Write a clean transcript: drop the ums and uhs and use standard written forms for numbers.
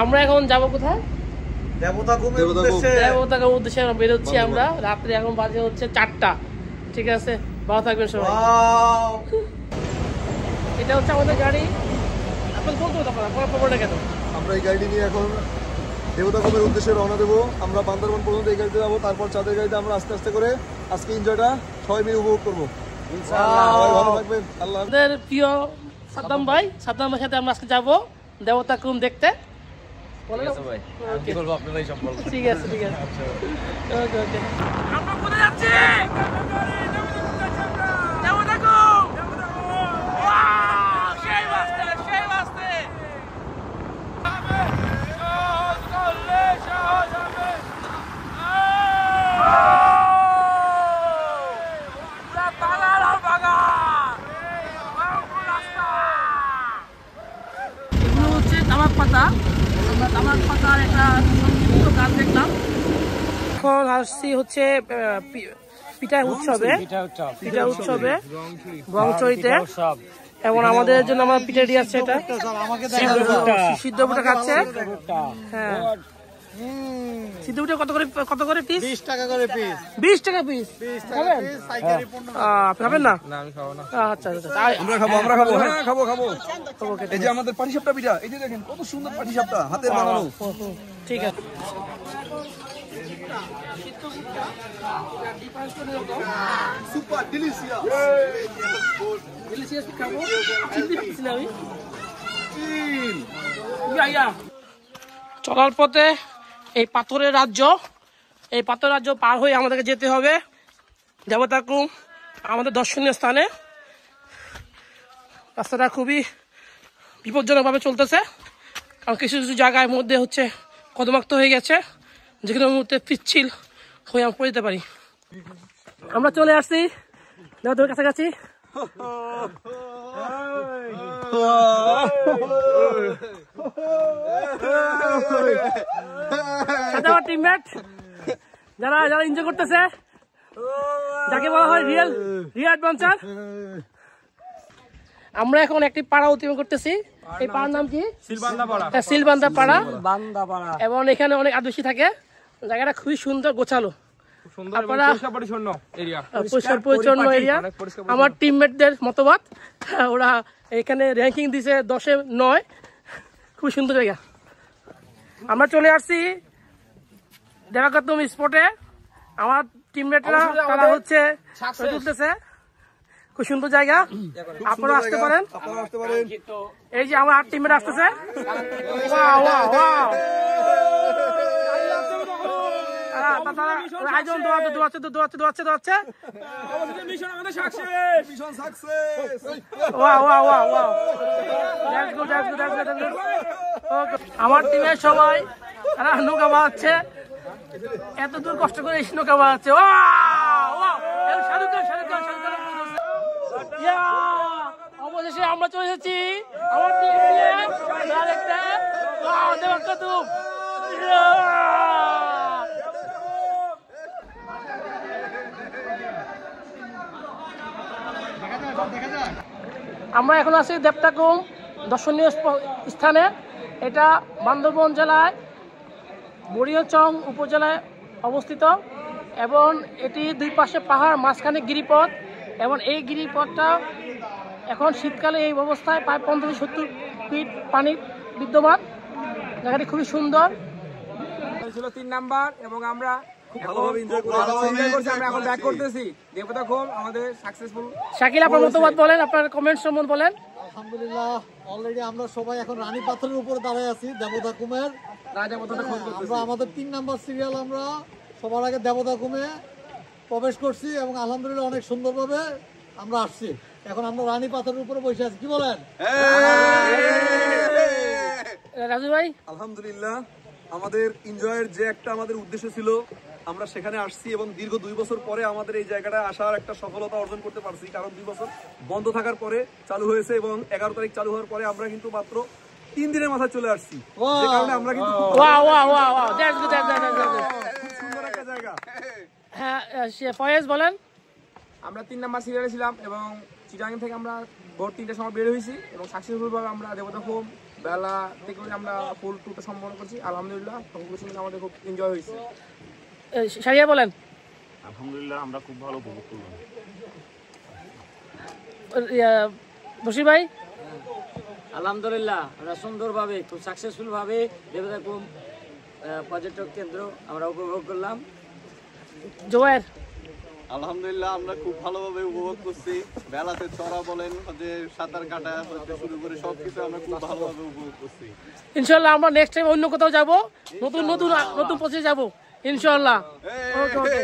আমরা এখন যাব কোথায়? দেবতাকুমের উদ্দেশ্যে আমরা বেরোচ্ছি। আমরা রাত্রে এখন বাজে হচ্ছে 4টা। ঠিক আছে, ভালো থাকবেন সবাই। এটা হচ্ছে আমাদের গাড়ি। এখন বলতে হতো আপনারা কেন আমরা এই গাড়ি নিয়ে এখন দেবতাকুমের উদ্দেশ্যে রওনা দেবো। আমরা বান্দরবান পর্যন্ত এই গাড়িতে যাবো, তারপর চাঁদের গাড়িতে আমরা আস্তে আস্তে করে আজকে এনজয়টা সবাই মিলে উপভোগ করবো। ভালো থাকবেন। আল্লাহ। আমাদের প্রিয় সাদ্দাম ভাইয়ের সাথে আমরা আজকে যাবো দেবতাকুম দেখতে। ঠিক আছে ঠিক আছে। আমরা কোথায় যাচ্ছি? এখন আসছি হচ্ছে পিঠা উৎসবে বংচইতে, এবং আমাদের জন্য আমার পিঠা রেডি আছে। এটা সিদ্ধ পিঠা খাচ্ছে। হ্যাঁ, সিদ্ধ পিঠা কত করে পিস? 20 টাকা করে পিস। 20 টাকা পিস খাবেন? খাবেন না? আচ্ছা আচ্ছা, আমরা খাবো। হ্যাঁ খাবো। এই যে আমাদের পাটিসাপটা পিঠা, এই যে দেখেন কত সুন্দর পাটিসাপটা, হাতের বানানো। ঠিক আছে। Super delicious. চলার পথে এই পাথরের রাজ্য পার হয়ে আমাদেরকে যেতে হবে দেবতাকুম, আমাদের দর্শনীয় স্থানে। রাস্তাটা খুবই বিপজ্জনক ভাবে চলতেছে, কারণ কিছু কিছু জায়গার মধ্যে হচ্ছে কদমাক্ত হয়ে গেছে, যেখানে মুহূর্তে পিচ্ছিল হয়ে আমরা পড়ে যেতে পারি। আমরা চলে আসছি দেবতাকুমের কাছাকাছি। আমার টিমমেট যারা এনজয় করতেছে, যাকে বলা হয় রিয়েল অ্যাডভেঞ্চার। আমরা এখন একটি পাড়া অতিক্রম করতেছি। এই পাড়ার নাম কি? সিলবান্দা পাড়া। এবং এখানে অনেক আদিবাসী থাকে। জায়গাটা খুবই সুন্দর, গোছালো, পরিষ্কার পরিচ্ছন্ন এরিয়া। আমার টিমমেটদের মতবাদ, ওরা এখানে র্যাঙ্কিং দিছে 10-এ 9। খুব সুন্দর জায়গা। আমরা চলে আসছি দেবতাকুম স্পটে। আমার টিমমেটরা তারা হচ্ছে তুলতেছে। খুব সুন্দর জায়গা, আপনারা আসতে পারেন। এই যে আমার 8 টিমমেট আসতেছে। আমার টিমের সবাই নৌকা বাজাচ্ছে, এত দূর কষ্ট করে এসে নৌকা বাজাচ্ছে। অবশেষে আমরা চলে এসেছি আমার টিম নিয়ে দেখতে দেবতাকুম। আমরা এখন আছি দেবতাকুম দর্শনীয় স্থানে। এটা বান্দরবান জেলায় মরিয়চং উপজেলায় অবস্থিত, এবং এটি দুই পাশে পাহাড়, মাঝখানে গিরিপথ। এবং এই গিরিপথটা এখন শীতকালে এই অবস্থায় প্রায় 50-70 ফিট পানি বিদ্যমান। জায়গাটি খুবই সুন্দর। ছিল 3 নাম্বার, এবং আমরা খুব ভালোভাবে এনজয় করছি। আমরা এখন ব্যাক করতেছি। দেবতাকুম আমাদের সাকসেসফুল। শাকিল, আপনার মতামত বলেন, আপনার কমেন্টস সম্বন্ধে বলেন। আলহামদুলিল্লাহ, অলরেডি আমরা সবাই এখন রানী পাথরের উপরে দাঁড়ায় আছি দেবতাকুমের। আমরা আমাদের 3 নাম্বার সিরিয়াল আমরা সবার আগে দেবতাকুমে প্রবেশ করছি, এবং আলহামদুলিল্লাহ অনেক সুন্দরভাবে আমরা আসছি। এখন আমরা রানী পাথরের উপরে বসে আছি, কি বলেন রাজু ভাই? আলহামদুলিল্লাহ, আমাদের এনজয়ের যে একটা আমাদের উদ্দেশ্য ছিল, আমরা সেখানে আসছি, এবং দীর্ঘ 2 বছর পরে আমাদের এই জায়গাটা আসার একটা সফলতা অর্জন করতে পারছি। কারণ 2 বছর বন্ধ থাকার পরে চালু হয়েছে, এবং 11 তারিখ চালু হওয়ার পরে আমরা কিন্তু মাত্র 3 দিনের মাথায় চলে আসছি। যে কারণে আমরা কিন্তু খুব সুন্দর একটা জায়গা। হ্যাঁ, ফয়েজ বলেন। আমরা 3 নাম্বার সিরিয়ালে ছিলাম, এবং চিটাগাং থেকে আমরা ভোর 3টার সময় বের হয়েছি, এবং সাকসেসফুল ভাবে আমরা দেবতাকুম বেলা থেকে আমরা ফুল টুরটা সম্পন্ন করছি আলহামদুলিল্লাহ। আমাদের খুব এনজয় হয়েছে। সারিয়া বলেন। আলহামদুলিল্লাহ আমরা খুব ভালো উপভোগ করলাম। বসির ভাই? আলহামদুলিল্লাহ আমরা সুন্দরভাবে খুব সাকসেসফুল ভাবে দেবদাকুম পর্যটক কেন্দ্র আমরা উপভোগ করলাম। জোয়ার? আলহামদুলিল্লাহ আমরা খুব ভালোভাবে উপভোগ করছি। বেলাতে চড়া বলেন, যে সাঁতার কাটা হতে শুরু করে সবকিছু আমরা খুব ভালোভাবে উপভোগ করছি। ইনশাআল্লাহ আমরা নেক্সট টাইম অন্য কোথাও যাব, নতুন নতুন নতুন পথে যাব ইনশাআল্লাহ। ওকে ওকে।